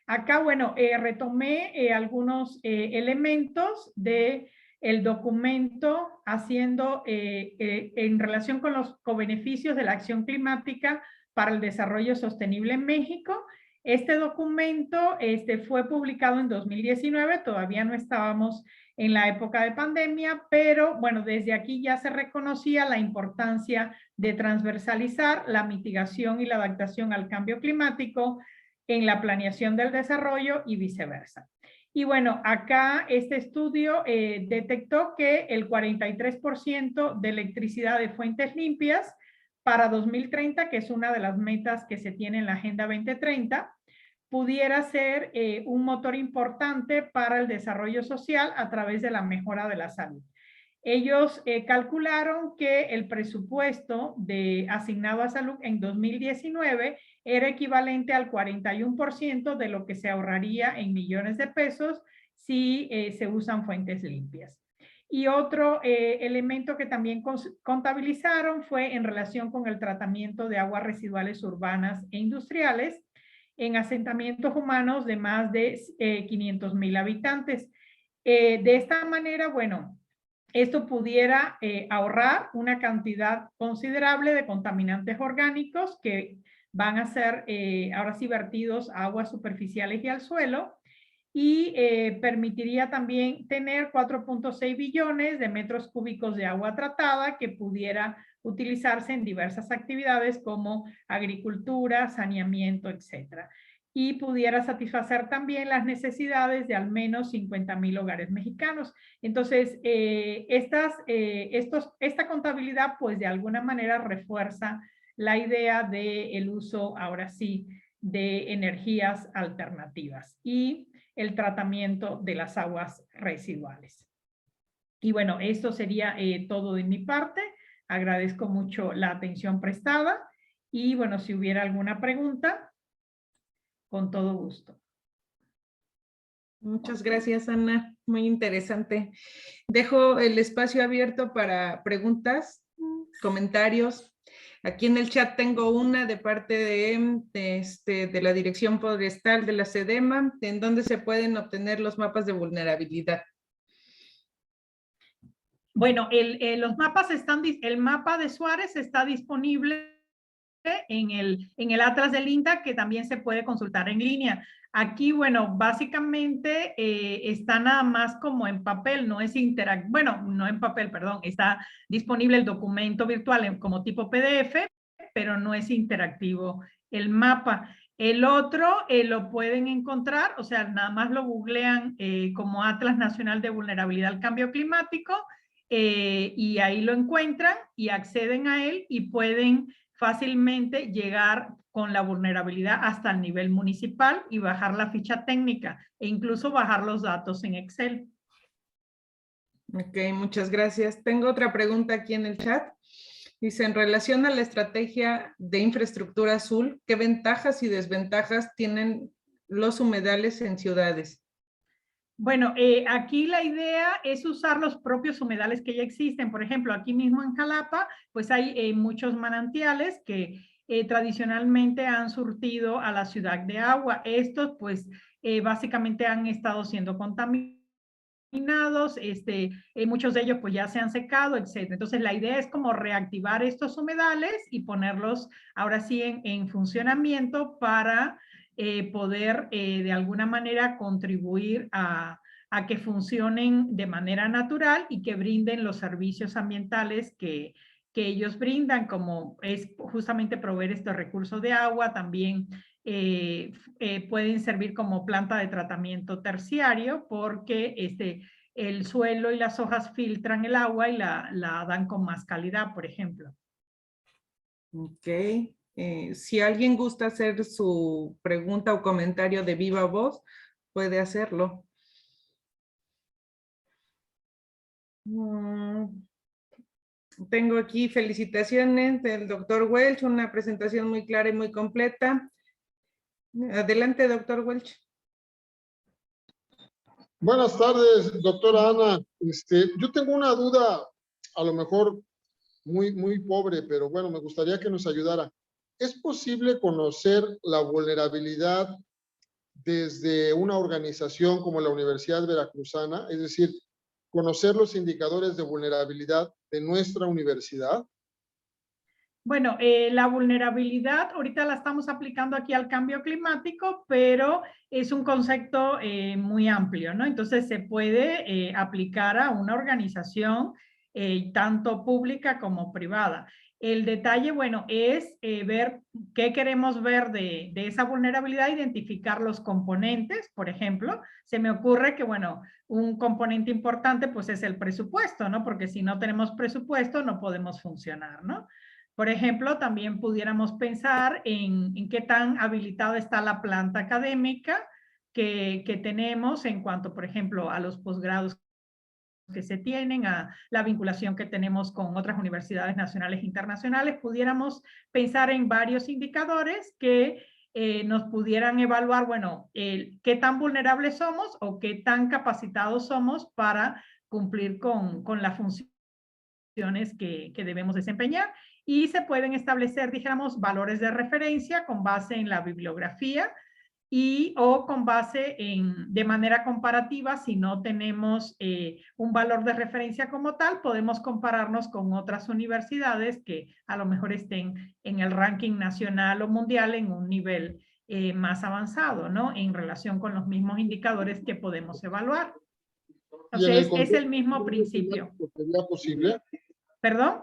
Acá, bueno, retomé algunos elementos de el documento haciendo en relación con los cobeneficios de la acción climática para el desarrollo sostenible en México. Este documento fue publicado en 2019, todavía no estábamos en la época de pandemia, pero bueno, desde aquí ya se reconocía la importancia de transversalizar la mitigación y la adaptación al cambio climático en la planeación del desarrollo y viceversa. Y bueno, acá este estudio detectó que el 43% de electricidad de fuentes limpias para 2030, que es una de las metas que se tiene en la Agenda 2030, pudiera ser un motor importante para el desarrollo social a través de la mejora de la salud. Ellos calcularon que el presupuesto asignado a salud en 2019 era equivalente al 41% de lo que se ahorraría en millones de pesos si se usan fuentes limpias. Y otro elemento que también contabilizaron fue en relación con el tratamiento de aguas residuales urbanas e industriales en asentamientos humanos de más de 500,000 habitantes. De esta manera, bueno, esto pudiera ahorrar una cantidad considerable de contaminantes orgánicos que van a ser ahora sí vertidos a aguas superficiales y al suelo, y permitiría también tener 4.6 billones de metros cúbicos de agua tratada que pudiera utilizarse en diversas actividades como agricultura, saneamiento, etcétera. Y pudiera satisfacer también las necesidades de al menos 50,000 hogares mexicanos. Entonces, esta contabilidad, pues de alguna manera refuerza la idea del uso, ahora sí, de energías alternativas y el tratamiento de las aguas residuales. Y bueno, esto sería todo de mi parte. Agradezco mucho la atención prestada y bueno, si hubiera alguna pregunta, con todo gusto. Muchas gracias, Ana. Muy interesante. Dejo el espacio abierto para preguntas, comentarios. Aquí en el chat tengo una de parte de la Dirección Forestal de la SEDEMA, en donde se pueden obtener los mapas de vulnerabilidad. Bueno, los mapas el mapa de Suárez está disponible en el Atlas del INTA, que también se puede consultar en línea. Aquí, bueno, básicamente está nada más como en papel, no es interactivo, bueno, no en papel, perdón, está disponible el documento virtual como tipo PDF, pero no es interactivo el mapa. El otro lo pueden encontrar, o sea, nada más lo googlean como Atlas Nacional de Vulnerabilidad al Cambio Climático, y ahí lo encuentran y acceden a él y pueden fácilmente llegar con la vulnerabilidad hasta el nivel municipal y bajar la ficha técnica e incluso bajar los datos en Excel. Ok, muchas gracias. Tengo otra pregunta aquí en el chat. Dice, en relación a la estrategia de infraestructura azul, ¿qué ventajas y desventajas tienen los humedales en ciudades? Bueno, aquí la idea es usar los propios humedales que ya existen. Por ejemplo, aquí mismo en Jalapa, pues hay muchos manantiales que tradicionalmente han surtido a la ciudad de agua. Estos, pues, básicamente han estado siendo contaminados, muchos de ellos pues ya se han secado, etc. Entonces la idea es como reactivar estos humedales y ponerlos ahora sí en funcionamiento para poder de alguna manera contribuir a que funcionen de manera natural y que brinden los servicios ambientales que ellos brindan, como es justamente proveer estos recursos de agua, también pueden servir como planta de tratamiento terciario porque el suelo y las hojas filtran el agua y la dan con más calidad, por ejemplo. Ok. Si alguien gusta hacer su pregunta o comentario de viva voz, puede hacerlo. Tengo aquí felicitaciones del doctor Welch, una presentación muy clara y muy completa. Adelante, doctor Welch. Buenas tardes, doctora Ana. Yo tengo una duda, a lo mejor muy pobre, pero bueno, me gustaría que nos ayudara. ¿Es posible conocer la vulnerabilidad desde una organización como la Universidad Veracruzana, es decir, conocer los indicadores de vulnerabilidad de nuestra universidad? Bueno, la vulnerabilidad ahorita la estamos aplicando aquí al cambio climático, pero es un concepto muy amplio, ¿no? Entonces se puede aplicar a una organización tanto pública como privada. El detalle, bueno, es ver qué queremos ver de esa vulnerabilidad, identificar los componentes. Por ejemplo, se me ocurre que, bueno, un componente importante pues es el presupuesto, ¿no? Porque si no tenemos presupuesto no podemos funcionar, ¿no? Por ejemplo, también pudiéramos pensar en qué tan habilitada está la planta académica que tenemos en cuanto, por ejemplo, a los posgrados que se tienen, a la vinculación que tenemos con otras universidades nacionales e internacionales. Pudiéramos pensar en varios indicadores que nos pudieran evaluar, bueno, qué tan vulnerables somos o qué tan capacitados somos para cumplir con la función que debemos desempeñar, y se pueden establecer, dijéramos, valores de referencia con base en la bibliografía y o con base de manera comparativa. Si no tenemos un valor de referencia como tal, podemos compararnos con otras universidades que a lo mejor estén en el ranking nacional o mundial en un nivel más avanzado, ¿no? En relación con los mismos indicadores que podemos evaluar. Entonces, es el mismo principio. ¿Sería posible? ¿Perdón?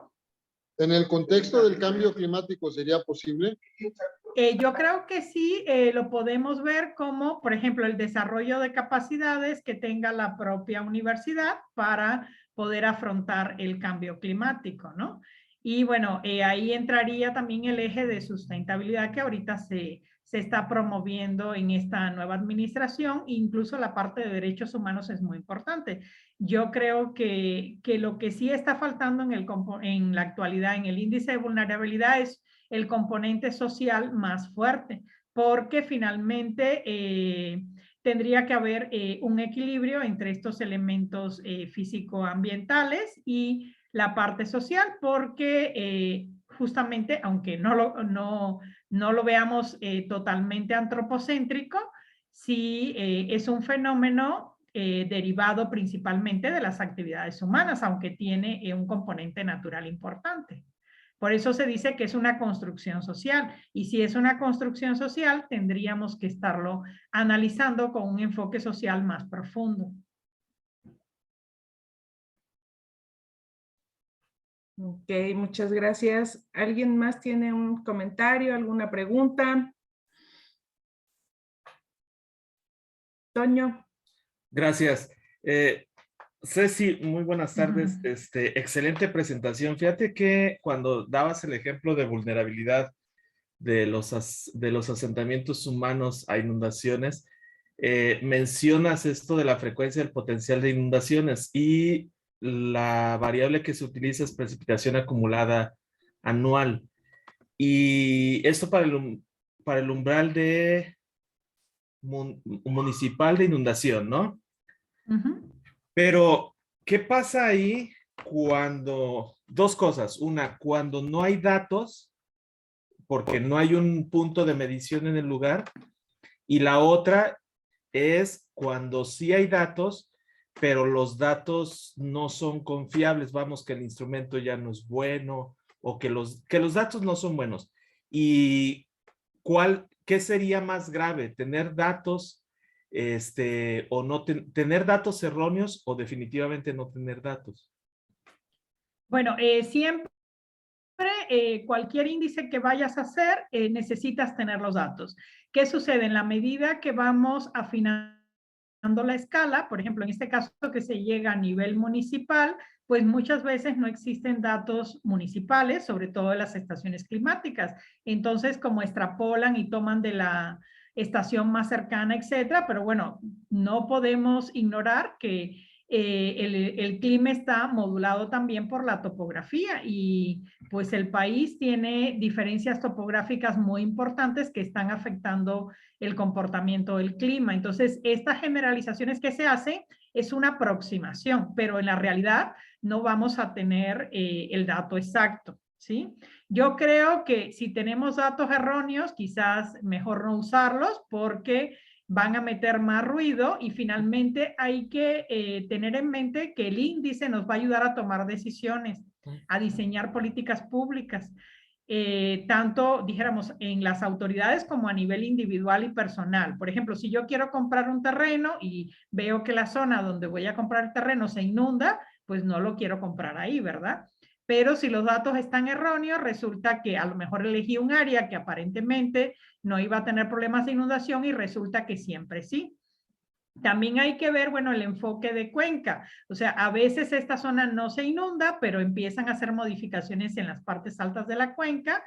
¿En el contexto del cambio climático sería posible? Yo creo que sí, lo podemos ver como, por ejemplo, el desarrollo de capacidades que tenga la propia universidad para poder afrontar el cambio climático, ¿no? Y bueno, ahí entraría también el eje de sustentabilidad que ahorita se está promoviendo en esta nueva administración. Incluso la parte de derechos humanos es muy importante. Yo creo que lo que sí está faltando en la actualidad en el índice de vulnerabilidad es el componente social más fuerte, porque finalmente tendría que haber un equilibrio entre estos elementos físico-ambientales y la parte social, porque justamente, aunque no lo veamos totalmente antropocéntrico, sí es un fenómeno derivado principalmente de las actividades humanas, aunque tiene un componente natural importante. Por eso se dice que es una construcción social, y si es una construcción social, tendríamos que estarlo analizando con un enfoque social más profundo. Ok, muchas gracias. ¿Alguien más tiene un comentario, alguna pregunta? Toño. Gracias. Ceci, muy buenas tardes. Excelente presentación. Fíjate que cuando dabas el ejemplo de vulnerabilidad de los asentamientos humanos a inundaciones, mencionas esto de la frecuencia del potencial de inundaciones, y la variable que se utiliza es precipitación acumulada anual. Y esto para el umbral de municipal de inundación, ¿no? Pero, ¿qué pasa ahí cuando, dos cosas? Una, cuando no hay datos, porque no hay un punto de medición en el lugar, y la otra es cuando sí hay datos, pero los datos no son confiables, vamos, que el instrumento ya no es bueno, o que los datos no son buenos. ¿Y qué sería más grave? ¿Tener datos o no tener datos erróneos, o definitivamente no tener datos? Bueno, siempre cualquier índice que vayas a hacer, necesitas tener los datos. ¿Qué sucede? En la medida que vamos afinando la escala, por ejemplo, en este caso que se llega a nivel municipal, pues muchas veces no existen datos municipales, sobre todo de las estaciones climáticas. Entonces, como extrapolan y toman de la estación más cercana, etcétera, pero bueno, no podemos ignorar que el clima está modulado también por la topografía, y pues el país tiene diferencias topográficas muy importantes que están afectando el comportamiento del clima. Entonces, estas generalizaciones que se hacen es una aproximación, pero en la realidad no vamos a tener el dato exacto, ¿sí? Yo creo que si tenemos datos erróneos, quizás mejor no usarlos, porque van a meter más ruido y finalmente hay que tener en mente que el índice nos va a ayudar a tomar decisiones, a diseñar políticas públicas, tanto, dijéramos, en las autoridades como a nivel individual y personal. Por ejemplo, si yo quiero comprar un terreno y veo que la zona donde voy a comprar el terreno se inunda, pues no lo quiero comprar ahí, ¿verdad? Pero si los datos están erróneos, resulta que a lo mejor elegí un área que aparentemente no iba a tener problemas de inundación y resulta que siempre sí. También hay que ver, bueno, el enfoque de cuenca. O sea, a veces esta zona no se inunda, pero empiezan a hacer modificaciones en las partes altas de la cuenca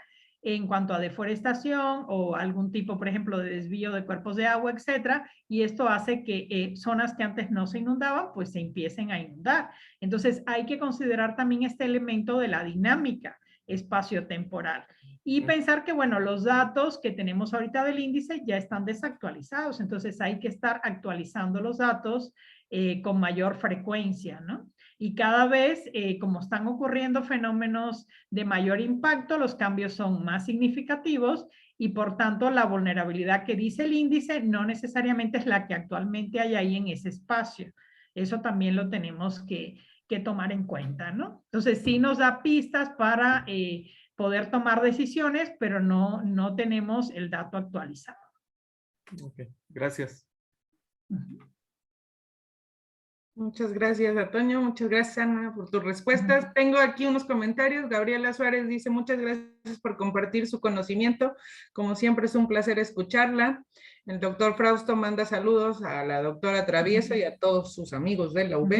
en cuanto a deforestación o algún tipo, por ejemplo, de desvío de cuerpos de agua, etcétera, y esto hace que zonas que antes no se inundaban, pues se empiecen a inundar. Entonces, hay que considerar también este elemento de la dinámica espacio-temporal. Y pensar que, bueno, los datos que tenemos ahorita del índice ya están desactualizados, entonces hay que estar actualizando los datos con mayor frecuencia, ¿no? Y cada vez, como están ocurriendo fenómenos de mayor impacto, los cambios son más significativos y por tanto la vulnerabilidad que dice el índice no necesariamente es la que actualmente hay ahí en ese espacio. Eso también lo tenemos que tomar en cuenta, ¿no? Entonces sí nos da pistas para poder tomar decisiones, pero no tenemos el dato actualizado. Ok, gracias. Muchas gracias, Antonio. Muchas gracias, Ana, por tus respuestas. Tengo aquí unos comentarios. Gabriela Suárez dice, muchas gracias por compartir su conocimiento. Como siempre, es un placer escucharla. El doctor Frausto manda saludos a la doctora Travieso y a todos sus amigos de la UB.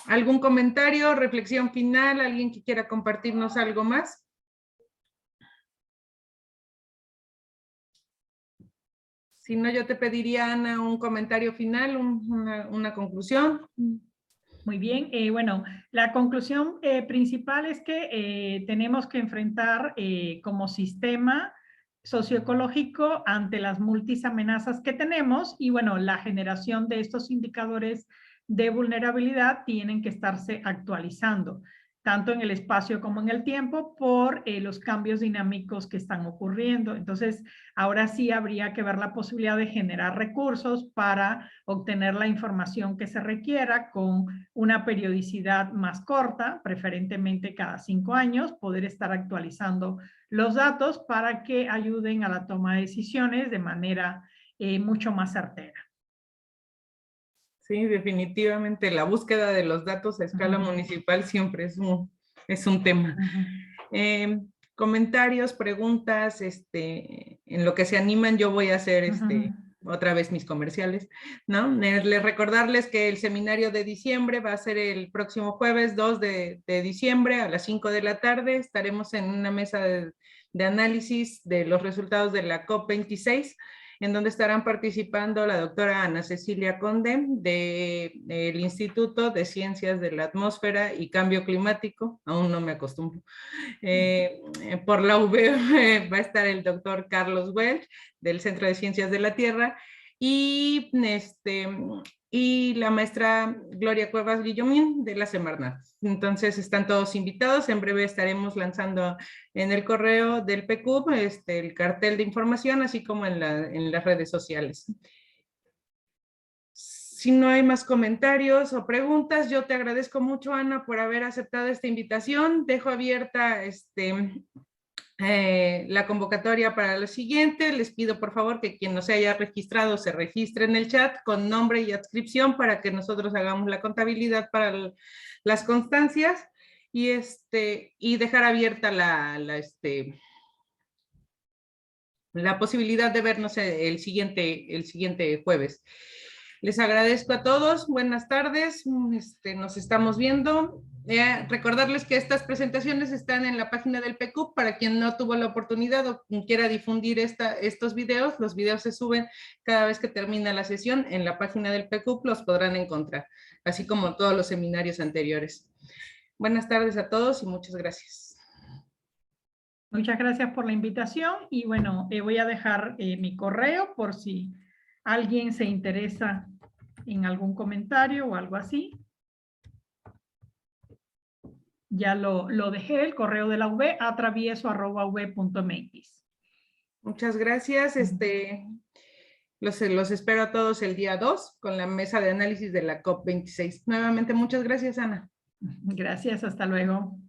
¿Algún comentario, reflexión final? ¿Alguien que quiera compartirnos algo más? Si no, yo te pediría, Ana, un comentario final, una conclusión. Muy bien, bueno, la conclusión principal es que tenemos que enfrentar como sistema socioecológico ante las múltiples amenazas que tenemos y bueno, la generación de estos indicadores de vulnerabilidad tienen que estarse actualizando, tanto en el espacio como en el tiempo, por los cambios dinámicos que están ocurriendo. Entonces, ahora sí habría que ver la posibilidad de generar recursos para obtener la información que se requiera con una periodicidad más corta, preferentemente cada 5 años, poder estar actualizando los datos para que ayuden a la toma de decisiones de manera mucho más certera. Sí, definitivamente la búsqueda de los datos a escala municipal siempre es un tema. Comentarios, preguntas, en lo que se animan yo voy a hacer otra vez mis comerciales, ¿no? Les recordarles que el seminario de diciembre va a ser el próximo jueves 2 de diciembre a las 5 de la tarde. Estaremos en una mesa de análisis de los resultados de la COP26, en donde estarán participando la doctora Ana Cecilia Conde del Instituto de Ciencias de la Atmósfera y Cambio Climático, aún no me acostumbro. Por la UB va a estar el doctor Carlos Welch del Centro de Ciencias de la Tierra y la maestra Gloria Cuevas Guillomín de la Semarnat. Entonces están todos invitados. En breve estaremos lanzando en el correo del PQP el cartel de información, así como en las redes sociales. Si no hay más comentarios o preguntas, yo te agradezco mucho, Ana, por haber aceptado esta invitación. Dejo abierta la convocatoria para lo siguiente. Les pido por favor que quien no se haya registrado se registre en el chat con nombre y adscripción para que nosotros hagamos la contabilidad para las constancias y dejar abierta la posibilidad de vernos el siguiente jueves. Les agradezco a todos, buenas tardes, nos estamos viendo. Recordarles que estas presentaciones están en la página del PQP para quien no tuvo la oportunidad o quiera difundir estos videos. Los videos se suben cada vez que termina la sesión en la página del PQP, los podrán encontrar, así como todos los seminarios anteriores. Buenas tardes a todos y muchas gracias. Muchas gracias por la invitación y bueno, voy a dejar mi correo por si alguien se interesa en algún comentario o algo así. Ya lo dejé, el correo de la UB, atravieso@ub.mx. Muchas gracias. Los espero a todos el día 2 con la mesa de análisis de la COP26. Nuevamente, muchas gracias, Ana. Gracias, hasta luego.